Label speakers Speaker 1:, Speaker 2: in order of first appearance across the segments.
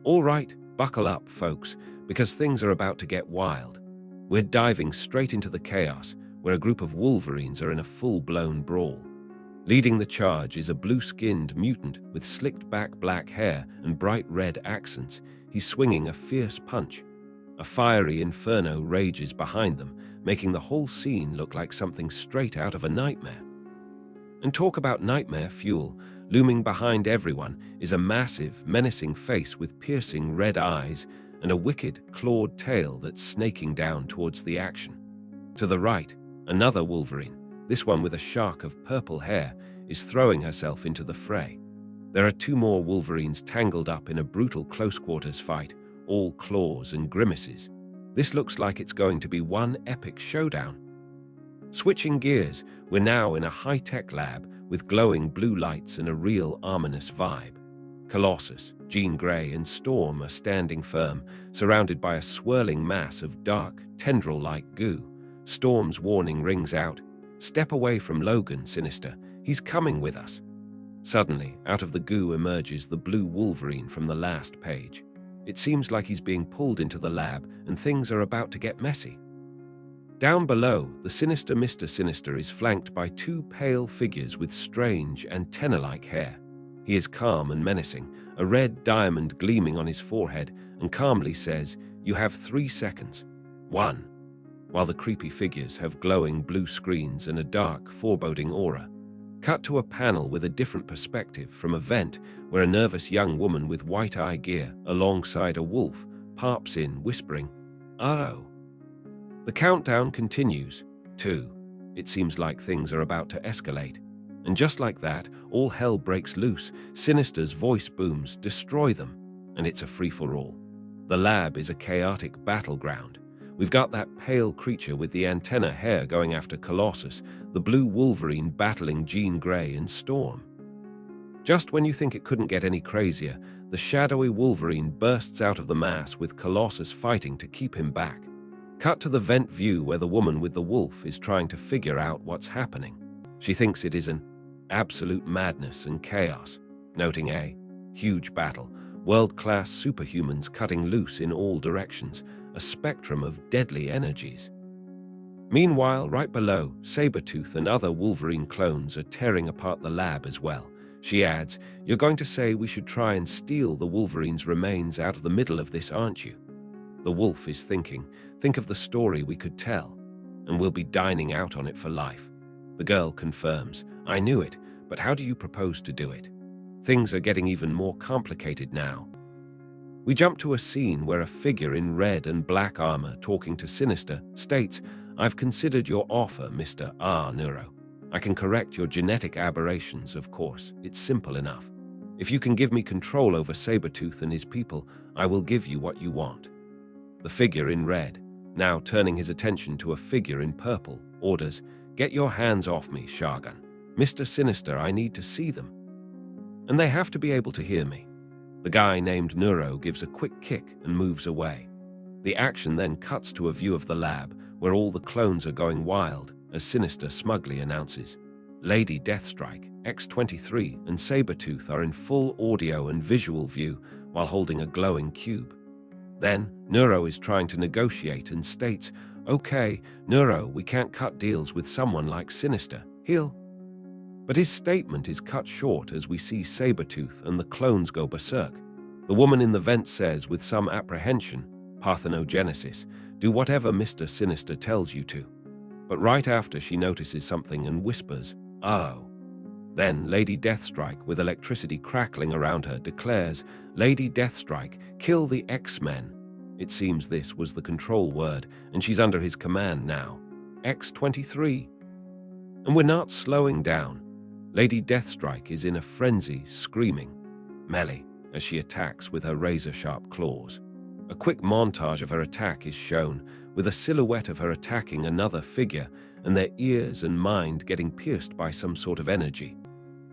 Speaker 1: All right, buckle up, folks, because things are about to get wild. We're diving straight into the chaos, where a group of Wolverines are in a full-blown brawl. Leading the charge is a blue-skinned mutant with slicked-back black hair and bright red accents. He's swinging a fierce punch. A fiery inferno rages behind them, making the whole scene look like something straight out of a nightmare. And talk about nightmare fuel, looming behind everyone is a massive, menacing face with piercing red eyes and a wicked, clawed tail that's snaking down towards the action. To the right, another Wolverine, this one with a shark of purple hair, is throwing herself into the fray. There are two more Wolverines tangled up in a brutal close-quarters fight, all claws and grimaces. This looks like it's going to be one epic showdown. Switching gears, we're now in a high-tech lab with glowing blue lights and a real ominous vibe. Colossus, Jean Grey, and Storm are standing firm, surrounded by a swirling mass of dark, tendril-like goo. Storm's warning rings out. "Step away from Logan, Sinister. He's coming with us." Suddenly, out of the goo emerges the blue Wolverine from the last page. It seems like he's being pulled into the lab and things are about to get messy. Down below, the sinister Mr. Sinister is flanked by two pale figures with strange, antenna-like hair. He is calm and menacing, a red diamond gleaming on his forehead, and calmly says, "You have 3 seconds. 1. While the creepy figures have glowing blue screens and a dark, foreboding aura. Cut to a panel with a different perspective from a vent where a nervous young woman with white eye gear alongside a wolf pops in, whispering, "Uh-oh." The countdown continues. 2. It seems like things are about to escalate. And just like that, all hell breaks loose. Sinister's voice booms, "Destroy them." And it's a free-for-all. The lab is a chaotic battleground. We've got that pale creature with the antenna hair going after Colossus, the blue Wolverine battling Jean Grey and Storm. Just when you think it couldn't get any crazier, the shadowy Wolverine bursts out of the mass with Colossus fighting to keep him back. Cut to the vent view where the woman with the wolf is trying to figure out what's happening. She thinks it is an absolute madness and chaos, noting a huge battle, world-class superhumans cutting loose in all directions, a spectrum of deadly energies. Meanwhile, right below, Sabretooth and other Wolverine clones are tearing apart the lab as well. She adds, "You're going to say we should try and steal the Wolverine's remains out of the middle of this, aren't you?" The wolf is thinking, "Think of the story we could tell, and we'll be dining out on it for life." The girl confirms, "I knew it, but how do you propose to do it?" Things are getting even more complicated now. We jump to a scene where a figure in red and black armor talking to Sinister states, "I've considered your offer, Mr. R. Neuro. I can correct your genetic aberrations, of course. It's simple enough. If you can give me control over Sabretooth and his people, I will give you what you want." The figure in red, now turning his attention to a figure in purple, orders, "Get your hands off me, Shargun. Mr. Sinister, I need to see them. And they have to be able to hear me." The guy named Neuro gives a quick kick and moves away. The action then cuts to a view of the lab, where all the clones are going wild, as Sinister smugly announces, "Lady Deathstrike, X-23, and Sabretooth are in full audio and visual view while holding a glowing cube." Then, Neuro is trying to negotiate and states, "Okay, Neuro, we can't cut deals with someone like Sinister. He'll..." But his statement is cut short as we see Sabretooth and the clones go berserk. The woman in the vent says with some apprehension, "Parthenogenesis, do whatever Mr. Sinister tells you to." But right after she notices something and whispers, "Uh-oh." Then Lady Deathstrike, with electricity crackling around her, declares, "Lady Deathstrike, kill the X-Men." It seems this was the control word, and she's under his command now. X-23. And we're not slowing down. Lady Deathstrike is in a frenzy, screaming, melee, as she attacks with her razor-sharp claws. A quick montage of her attack is shown, with a silhouette of her attacking another figure and their ears and mind getting pierced by some sort of energy.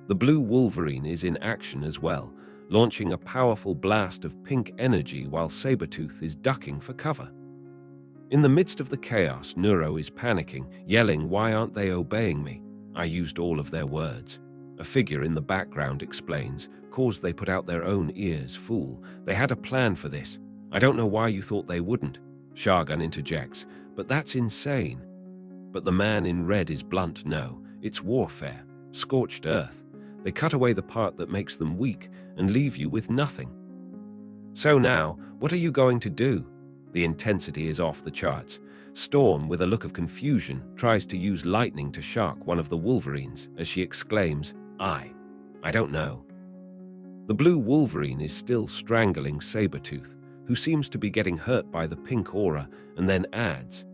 Speaker 1: The blue Wolverine is in action as well, launching a powerful blast of pink energy while Sabretooth is ducking for cover. In the midst of the chaos, Neuro is panicking, yelling, "Why aren't they obeying me? I used all of their words." A figure in the background explains, "Cause they put out their own ears, fool. They had a plan for this. I don't know why you thought they wouldn't." Shargan interjects, "But that's insane." But the man in red is blunt. "No, it's warfare. Scorched earth. They cut away the part that makes them weak and leave you with nothing. So now, what are you going to do?" The intensity is off the charts. Storm, with a look of confusion, tries to use lightning to shock one of the Wolverines as she exclaims, I don't know." The blue Wolverine is still strangling Sabretooth, who seems to be getting hurt by the pink aura, and then adds,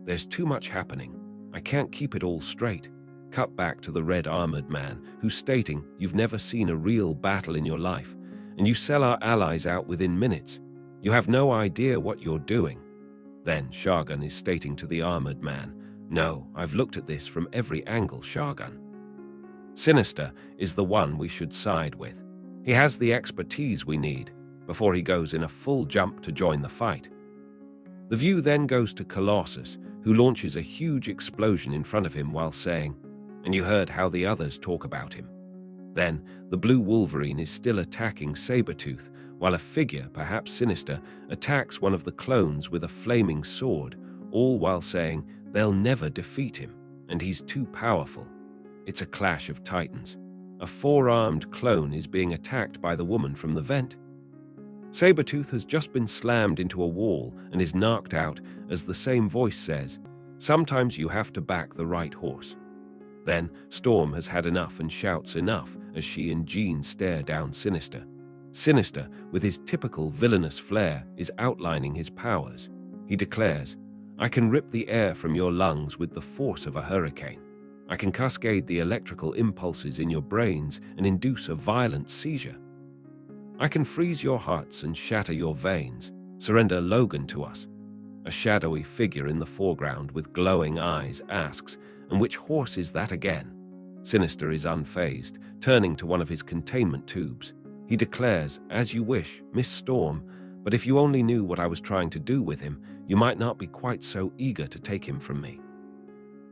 Speaker 1: "There's too much happening. I can't keep it all straight." Cut back to the red armored man, who's stating, "You've never seen a real battle in your life, and you sell our allies out within minutes. You have no idea what you're doing." Then Shargan is stating to the armored man, "No, I've looked at this from every angle, Shargan. Sinister is the one we should side with. He has the expertise we need," before he goes in a full jump to join the fight. The view then goes to Colossus, who launches a huge explosion in front of him while saying, "And you heard how the others talk about him." Then, the blue Wolverine is still attacking Sabretooth, while a figure, perhaps Sinister, attacks one of the clones with a flaming sword, all while saying they'll never defeat him, and he's too powerful. It's a clash of titans. A four-armed clone is being attacked by the woman from the vent. Sabretooth has just been slammed into a wall and is knocked out as the same voice says, "Sometimes you have to back the right horse." Then, Storm has had enough and shouts enough as she and Jean stare down Sinister. Sinister, with his typical villainous flair, is outlining his powers. He declares, "I can rip the air from your lungs with the force of a hurricane. I can cascade the electrical impulses in your brains and induce a violent seizure. I can freeze your hearts and shatter your veins. Surrender Logan to us." A shadowy figure in the foreground with glowing eyes asks, "And which horse is that again?" Sinister is unfazed, turning to one of his containment tubes. He declares, "As you wish, Miss Storm, but if you only knew what I was trying to do with him, you might not be quite so eager to take him from me."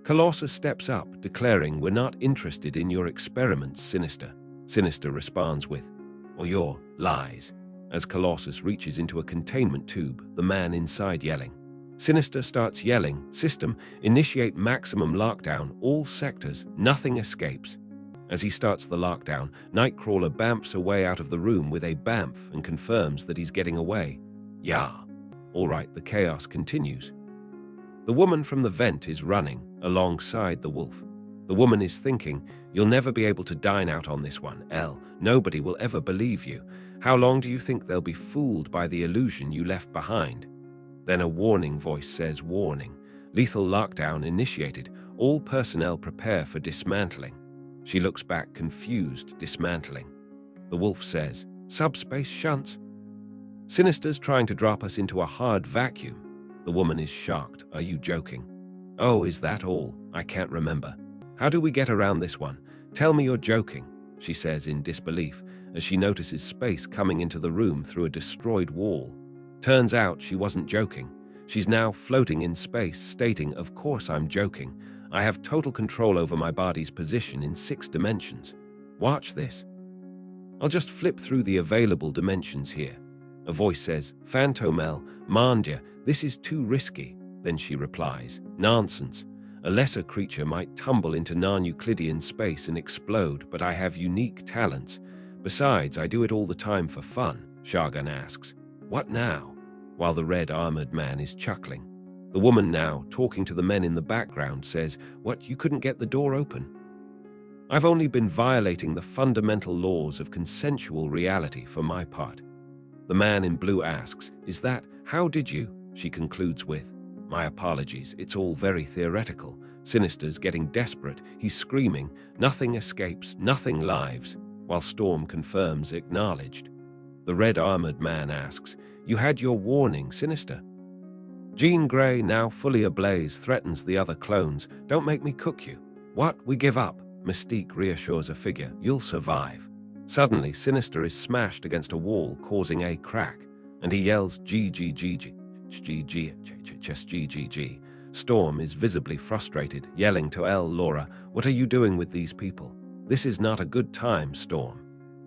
Speaker 1: Colossus steps up, declaring, "We're not interested in your experiments, Sinister." Sinister responds with, "Or your lies," as Colossus reaches into a containment tube, the man inside yelling. Sinister starts yelling, "System, initiate maximum lockdown, all sectors, nothing escapes." As he starts the lockdown, Nightcrawler bamfs away out of the room with a bamf and confirms that he's getting away. "Yeah. All right," the chaos continues. The woman from the vent is running alongside the wolf. The woman is thinking, "You'll never be able to dine out on this one, Elle. Nobody will ever believe you. How long do you think they'll be fooled by the illusion you left behind?" Then a warning voice says, "Warning. Lethal lockdown initiated. All personnel prepare for dismantling." She looks back confused, dismantling. The wolf says, "Subspace shunts." "Sinister's trying to drop us into a hard vacuum." The woman is shocked. "Are you joking?" "Oh, is that all? I can't remember. How do we get around this one? Tell me you're joking," she says in disbelief as she notices space coming into the room through a destroyed wall. Turns out she wasn't joking. She's now floating in space, stating, "Of course I'm joking. I have total control over my body's position in 6 dimensions. Watch this. I'll just flip through the available dimensions here." A voice says, "Phantomel, Mandia, this is too risky." Then she replies, "Nonsense. A lesser creature might tumble into non-Euclidean space and explode, but I have unique talents. Besides, I do it all the time for fun." Shargan asks, "What now?" While the red armored man is chuckling. The woman now, talking to the men in the background, says, "What, you couldn't get the door open?" "I've only been violating the fundamental laws of consensual reality for my part." The man in blue asks, "Is that, how did you?" She concludes with, "My apologies, it's all very theoretical." Sinister's getting desperate. He's screaming, "Nothing escapes, nothing lives," while Storm confirms acknowledged. The red armored man asks, "You had your warning, Sinister." Jean Grey, now fully ablaze, threatens the other clones, "Don't make me cook you." "What, we give up?" Mystique reassures a figure, "You'll survive." Suddenly, Sinister is smashed against a wall, causing a crack, and he yells, "GGGG, GGG." Storm is visibly frustrated, yelling to Elle, "Laura, what are you doing with these people?" "This is not a good time, Storm."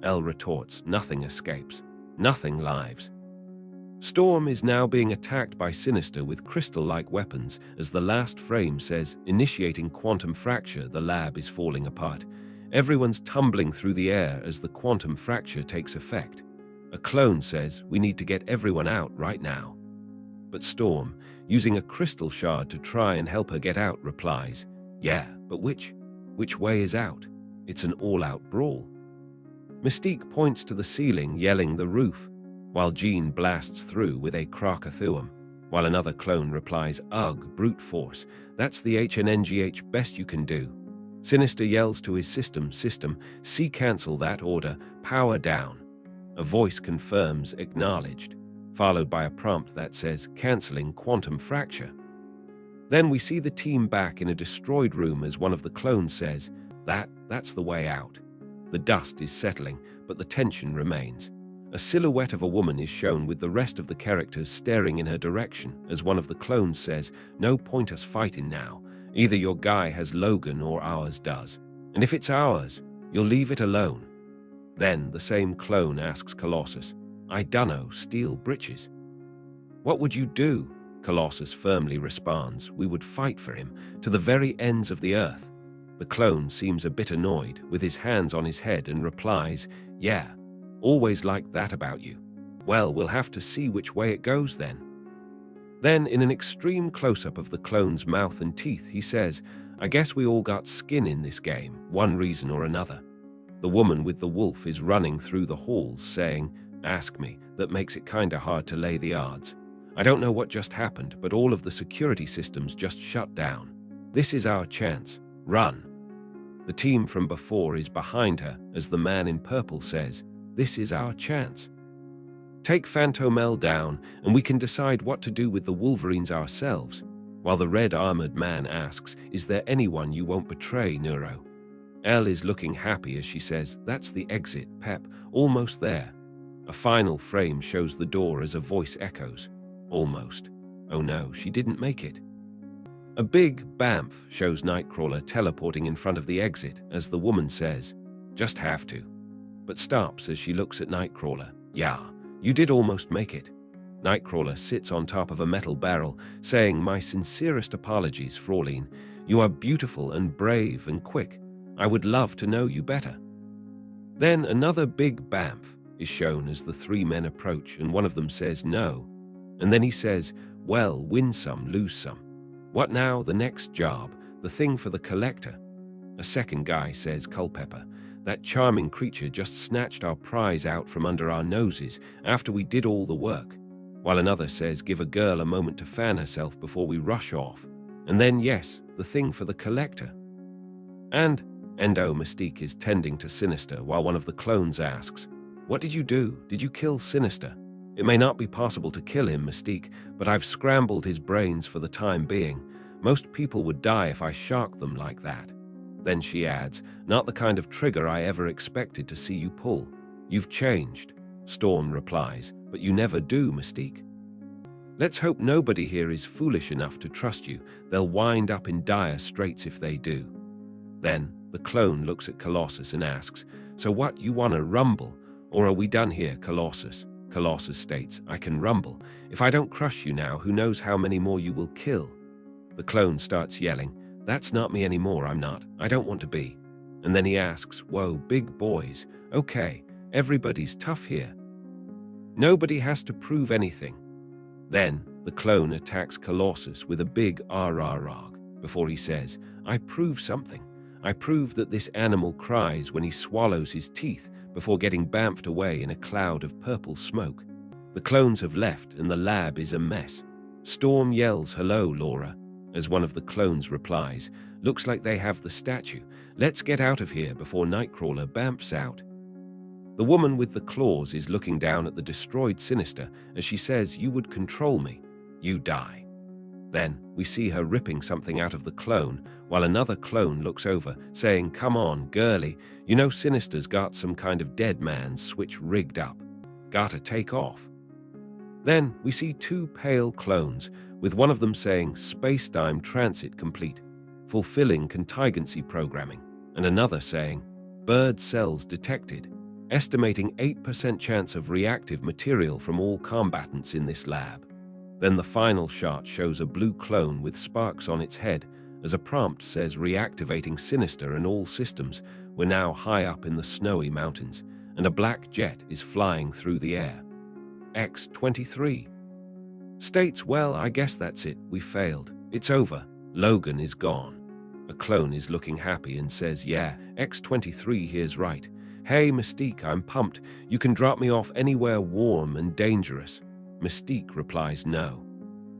Speaker 1: Elle retorts, "Nothing escapes. Nothing lives." Storm is now being attacked by Sinister with crystal-like weapons as the last frame says, "Initiating quantum fracture, the lab is falling apart." Everyone's tumbling through the air as the quantum fracture takes effect. A clone says, "We need to get everyone out right now." But Storm, using a crystal shard to try and help her get out, replies, "Yeah, but which? Which way is out? It's an all-out brawl." Mystique points to the ceiling, yelling, "The roof," while Jean blasts through with a Krakathuum, while another clone replies, "Ugh, brute force, that's the HNNGH best you can do." Sinister yells to his system, "See, cancel that order, power down." A voice confirms, "Acknowledged," followed by a prompt that says, "Canceling quantum fracture." Then we see the team back in a destroyed room as one of the clones says, That's the way out." The dust is settling, but the tension remains. A silhouette of a woman is shown with the rest of the characters staring in her direction as one of the clones says, "No point us fighting now. Either your guy has Logan or ours does. And if it's ours, you'll leave it alone." Then the same clone asks Colossus, "I dunno, steal britches." "What would you do?" Colossus firmly responds, "We would fight for him, to the very ends of the earth." The clone seems a bit annoyed, with his hands on his head, and replies, "Yeah, always like that about you. Well, we'll have to see which way it goes then." Then, in an extreme close-up of the clone's mouth and teeth, he says, "I guess we all got skin in this game, one reason or another." The woman with the wolf is running through the halls saying, "Ask me, that makes it kinda hard to lay the odds. I don't know what just happened, but all of the security systems just shut down. This is our chance. Run." The team from before is behind her as the man in purple says, "This is our chance. Take Phantomel down and we can decide what to do with the Wolverines ourselves," while the red-armored man asks, "Is there anyone you won't betray, Neuro?" Elle is looking happy as she says, "That's the exit, Pep, almost there." A final frame shows the door as a voice echoes, "Almost. Oh no, she didn't make it." A big bamf shows Nightcrawler teleporting in front of the exit as the woman says, "Just have to," but stops as she looks at Nightcrawler. "Yeah, you did almost make it." Nightcrawler sits on top of a metal barrel, saying, "My sincerest apologies, Fraulein. You are beautiful and brave and quick. I would love to know you better." Then another big bamf is shown as the three men approach, and one of them says, "No." And then he says, "Well, win some, lose some. What now? The next job, the thing for the collector." A second guy says, "Culpepper, that charming creature just snatched our prize out from under our noses after we did all the work." While another says, "Give a girl a moment to fan herself before we rush off." And then, yes, the thing for the collector. And Endo Mystique is tending to Sinister while one of the clones asks, "What did you do? Did you kill Sinister?" "It may not be possible to kill him, Mystique, but I've scrambled his brains for the time being. Most people would die if I shocked them like that." Then she adds, "Not the kind of trigger I ever expected to see you pull. You've changed." Storm replies, "But you never do, Mystique." "Let's hope nobody here is foolish enough to trust you. They'll wind up in dire straits if they do." Then the clone looks at Colossus and asks, "So what, you want to rumble? Or are we done here, Colossus?" Colossus states, "I can rumble. If I don't crush you now, who knows how many more you will kill." The clone starts yelling, "That's not me anymore, I'm not. I don't want to be." And then he asks, "Whoa, big boys. Okay, everybody's tough here. Nobody has to prove anything." Then the clone attacks Colossus with a big rah-rah-rah before he says, "I prove something. I prove that this animal cries when he swallows his teeth before getting bamfed away in a cloud of purple smoke." The clones have left and the lab is a mess. Storm yells, "Hello, Laura," as one of the clones replies, "Looks like they have the statue. Let's get out of here before Nightcrawler bamfs out." The woman with the claws is looking down at the destroyed Sinister as she says, "You would control me. You die." Then we see her ripping something out of the clone, while another clone looks over, saying, "Come on, girly, you know Sinister's got some kind of dead man's switch rigged up. Gotta take off." Then we see two pale clones, with one of them saying, "Space-time transit complete, fulfilling contingency programming," and another saying, Bird cells detected, estimating 8% chance of reactive material from all combatants in this lab. Then the final shot shows a blue clone with sparks on its head as a prompt says reactivating Sinister and all systems. We're now high up in the snowy mountains, and a black jet is flying through the air. X-23 states, well, I guess that's it, we failed. It's over. Logan is gone. A clone is looking happy and says, yeah, X-23 here's right. Hey, Mystique, I'm pumped. You can drop me off anywhere warm and dangerous. Mystique replies no.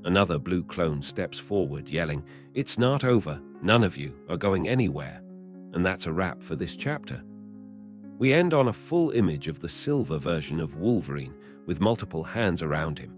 Speaker 1: Another blue clone steps forward, yelling, it's not over. None of you are going anywhere. And that's a wrap for this chapter. We end on a full image of the silver version of Wolverine with multiple hands around him.